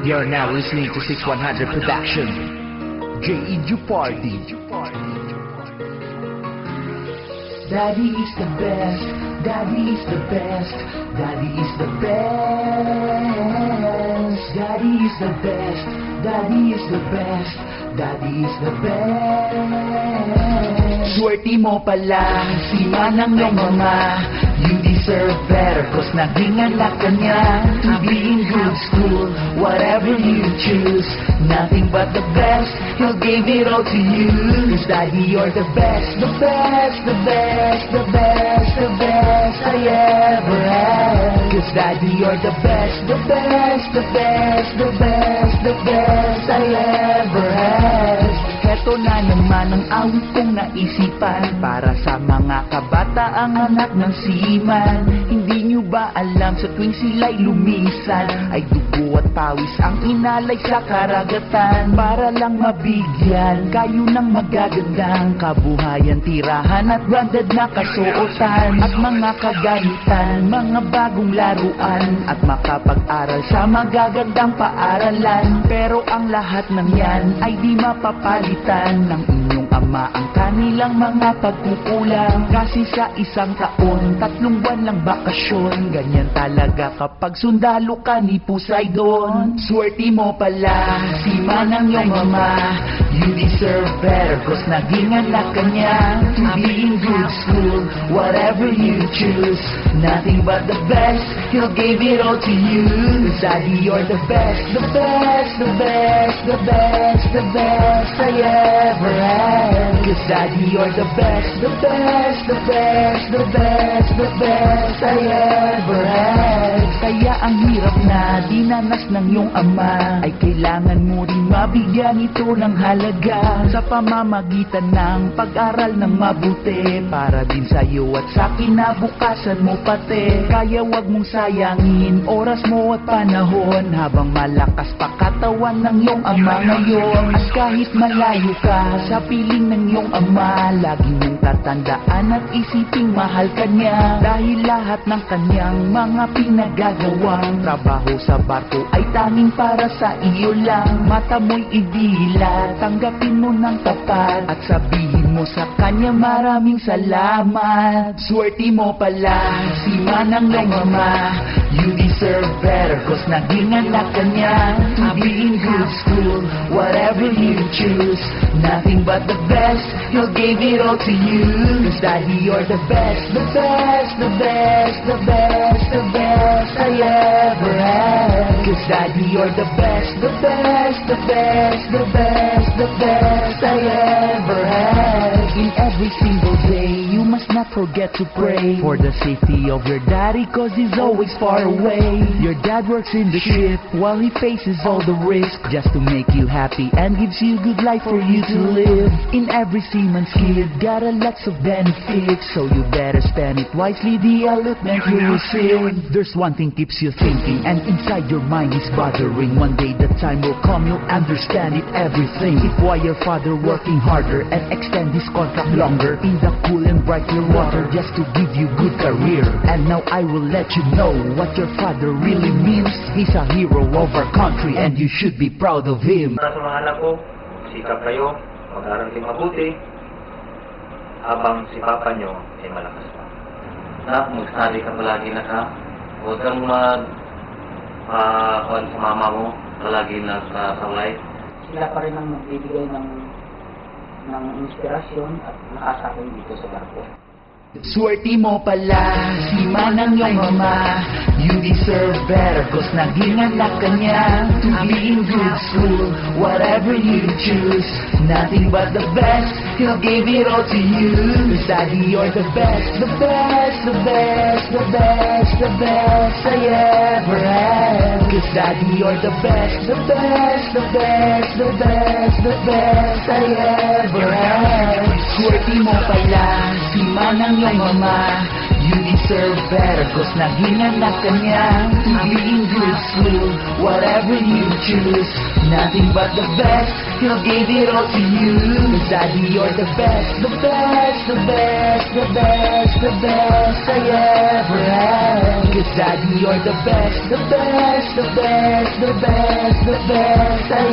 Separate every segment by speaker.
Speaker 1: You're now listening to 6100 Production. J.E.J. Party.
Speaker 2: Daddy is the best, Daddy is the best, Daddy is the best, Daddy is the best, Daddy is the best, Daddy is the best. Swerte mo pala, si Manang yung mama. You deserve better, cause naging anak ka niya. To be in good school, whatever you choose, nothing but the best, he'll give it all to you. Cause Daddy, you're the best, the best, the best, the best, the best I ever had. Cause Daddy, you're the best, the best, the best, the best, the best I ever had. Heto na naman ang awit kong naisipan para sa mga kabataang anak ng seaman. Hindi nyo ba alam sa tuwing sila'y lumisan ay dugo at pawis ang inalay sa karagatan para lang mabigyan kayo ng magagandang kabuhayan, tirahan at branded na kasuotan at mga kagamitan, mga bagong laruan at makapag-aral sa magagandang paaralan. Pero ang lahat ng yan ay di mapapalitan ng inyong ama ang kanilang mga pagkukulang. Kasi sa isang taon, 3 buwan lang bakasyon. Ganyan talaga kapag sundalo ka ni Poseidon. Swerte mo pala, si Manang yung mama. You deserve better, cause naging anak ka niya. To be in good school, whatever you choose, nothing but the best, he'll give it all to you. Cause Daddy, you're the best, the best, the best, the best, the best I ever had. Cause Daddy, you're the best, the best, the best, the best, the best I ever had. Kaya ang hirap na dinanas ng iyong ama ay kailangan mo rin mabigyan ito ng halaga sa pamamagitan ng pag-aral ng mabuti para din sa'yo at sa kinabukasan mo pati. Kaya wag mong sayangin oras mo at panahon habang malakas pa katawan ng iyong ama ngayon. At kahit malayo ka sa piling ng iyong ama, lagi mong tatandaan at isiping mahal ka niya. Dahil lahat ng kanyang mga pinagagawang trabaho sa barko ay tanging para sa iyo lang. Mata mo'y idila, tanggapin mo ng tapat at sabihin mo sa kanya maraming salamat. Swerte mo pala, si Manang ng mama. You deserve better, cause naging anak ka niya. To be in good school, whatever you choose, nothing but the best, he'll give it all to you. Cause Daddy, you're the best, the best, the best, the best, the best I ever had. Cause Daddy, you're the best, the best, the best, the best, the best I ever had. In every single day, you must not forget to pray for the safety of your daddy, cause he's always far away. Your dad works in the ship while he faces all the risk just to make you happy and gives you good life for you to live. In every seaman's kid, got a lots of benefits, so you better spend it wisely, the allotment you receive. There's one thing keeps you thinking and inside your mind is bothering. One day the time will come, you'll understand it, everything. If why your father working harder and extend his contract longer in the cool and bright clear water just to give you good career. And now I will let you know what your father really means. He's a hero of our country and you should be proud of him.
Speaker 3: Para sa mga anak ko, sikap kayo, mag-aral kayo mabuti, habang si papa nyo ay malakas pa. Nak, mag-study ka palagi na ka. Huwag kang kuhan sa mama mo, palagi na sa saulay.
Speaker 4: Sila pa rin ang nagbibigay ng inspirasyon at nakasakay dito sa barko.
Speaker 2: Swerte mo pala, si Manang yung mama. You deserve better, cause naging anak ka niya. To be in good school, whatever you choose, nothing but the best, he'll give it all to you. Cause Daddy, you're the best, the best, the best, the best, the best I ever had. Cause Daddy, you're the best, the best, the best, the best, the best I ever had. Swerte mo pala, si Manang yung mama. You You deserve better, cause naging anak ka niya. To be in good school, whatever you choose, nothing but the best, He'll give it all to you. Cause Daddy, you're the best, the best, the best, the best, the best I ever had. Cause Daddy, you're the best, the best, the best, the best, the best I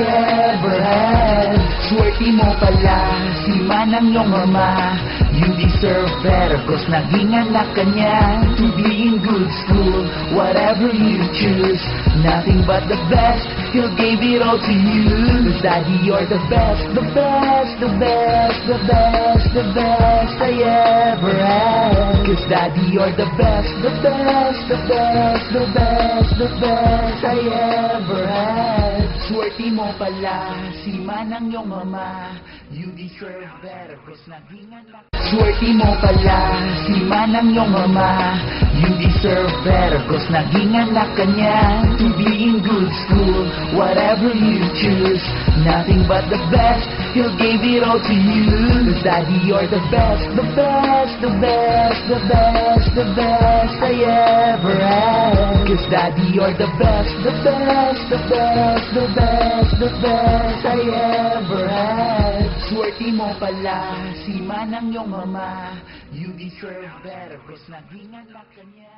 Speaker 2: ever had. Swerte mo pala, si Manang yung mama. You deserve better, cause naging anak ka niya. To be in good school, whatever you choose, nothing but the best, He'll give it all to you. Cause Daddy, you're the best, the best, the best, the best, the best I ever had. Cause Daddy, you're the best, the best, the best, the best, the best I ever had. Swerte mo pala, si Manang yung mama. You deserve better, cause naging anak. Swerte mo pala, si Manang yung mama. You deserve better, cause naging anak ka niya. To be in good school, whatever you choose, nothing but the best, He'll give it all to you. Cause Daddy, you're the best, the best, the best, the best, the best I ever had. Cause Daddy, you're the best, the best, the best, the best, the best I ever had. Swerte mo pala, si Manang yung mama. You deserve better, cause naging anak ka niya.